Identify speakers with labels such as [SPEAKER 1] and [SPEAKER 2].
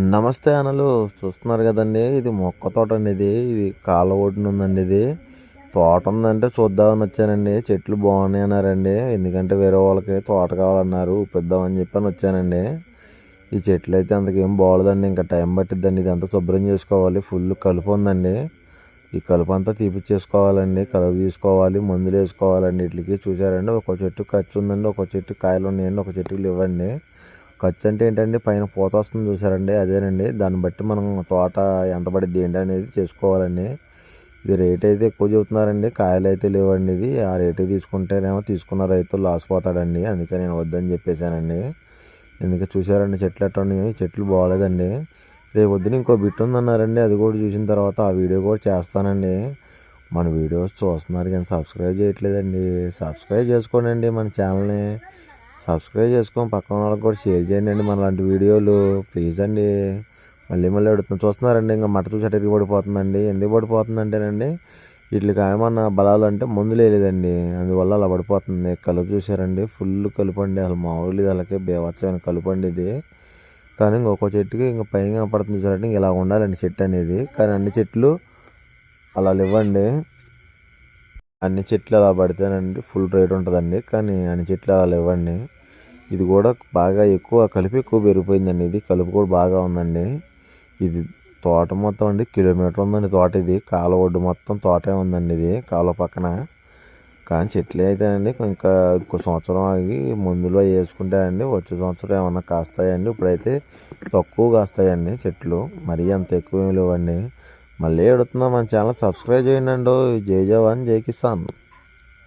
[SPEAKER 1] నమస్తే అనలు చూస్తున్నారు కదండి. ఇది మొక్క తోట అండి. ఇది కాలువ ఒడ్డున ఉందండి. ఇది తోట ఉందంటే చూద్దామని వచ్చానండి. చెట్లు బాగున్నాయి అన్నారండి. ఎందుకంటే వేరే వాళ్ళకి తోట కావాలన్నారు, ఊపిద్దామని చెప్పని వచ్చానండి. ఈ చెట్లు అయితే అంతకేం బాగోలేదండి. ఇంకా టైం పట్టిద్దండి. ఇదంతా శుభ్రం చేసుకోవాలి. ఫుల్ కలుపు ఉందండి. ఈ కలుపు అంతా తీపిచ్చేసుకోవాలండి. కలుపు తీసుకోవాలి, మందులు వేసుకోవాలండి. వీటికి చూసారండి, ఒక చెట్టు ఖర్చు ఉందండి, ఒక చెట్టు కాయలు ఉన్నాయండి, ఒక చెట్టుకి ఇవ్వండి. ఖర్చు అంటే ఏంటండి, పైన పూత వస్తుంది చూసారండి, అదేనండి. దాన్ని బట్టి మనం తోట ఎంత పడిద్ది ఏంటి అనేది చేసుకోవాలండి. ఇది రేట్ అయితే ఎక్కువ చెబుతున్నారండి, కాయలు అయితే లేవండి. ఇది ఆ రేటు తీసుకుంటేనేమో తీసుకున్న రైతు లాస్ పోతాడండి. అందుకే నేను వద్దని చెప్పేశానండి. ఎందుకంటే చూసారండి చెట్లు ఎట్లా ఉన్నాయి. చెట్లు బాగోలేదండి. రేపు పొద్దున ఇంకో బిట్ ఉందన్నారండి. అది కూడా చూసిన తర్వాత ఆ వీడియో కూడా చేస్తానండి. మన వీడియోస్ చూస్తున్నారు కానీ సబ్స్క్రైబ్ చేయట్లేదండి. సబ్స్క్రైబ్ చేసుకోండి మన ఛానల్ని. సబ్స్క్రైబ్ చేసుకొని పక్కన వాళ్ళకి కూడా షేర్ చేయండి మన లాంటి వీడియోలు ప్లీజ్ అండి. మళ్ళీ మళ్ళీ అడుగుతున్నాను. చూస్తున్నారండి, ఇంకా మట్ట చూసి అటు పడిపోతుందండి. ఎందుకు పడిపోతుందంటేనండి, వీటికి ఏమన్నా బలాలు అంటే మందులు వేయలేదండి, అందువల్ల అలా పడిపోతుంది. కలుపు చూసారండి, ఫుల్ కలుపు అండి. అసలు మామూలు ఇది అలాగే బేవచ్చమైన కలుపు అండి ఇది. కానీ ఇంకొక చెట్టుకి ఇంకా పైన పడుతుంది చూసారంటే, ఇంక ఇలా ఉండాలండి చెట్టు అనేది. కానీ అన్ని చెట్లు అలా ఇవ్వండి. అన్ని చెట్లు అలా పడితేనండి ఫుల్ రేట్ ఉంటుందండి. కానీ అన్ని చెట్లు అలా ఇవ్వండి. ఇది కూడా బాగా ఎక్కువ కలుపు ఎక్కువ పెరిగిపోయిందండి. ఇది కలుపు కూడా బాగా ఉందండి. ఇది తోట మొత్తం అండి కిలోమీటర్ ఉందండి తోట. ఇది కాలువ ఒడ్డు మొత్తం తోటే ఉందండి. ఇది కాలువ పక్కన. కానీ చెట్లు అయితేనండి ఇంకా ఇంకో సంవత్సరం ఆగి మందులు వేసుకుంటే అండి వచ్చే సంవత్సరం ఏమన్నా కాస్తాయండి. ఇప్పుడైతే తక్కువ కాస్తాయండి చెట్లు, మరీ అంత ఎక్కువ ఏమి లేవండి. మళ్ళీ అడుగుతున్నా, మన ఛానల్ సబ్స్క్రైబ్ చేయండి. జై జవాన్ జై కిసాన్.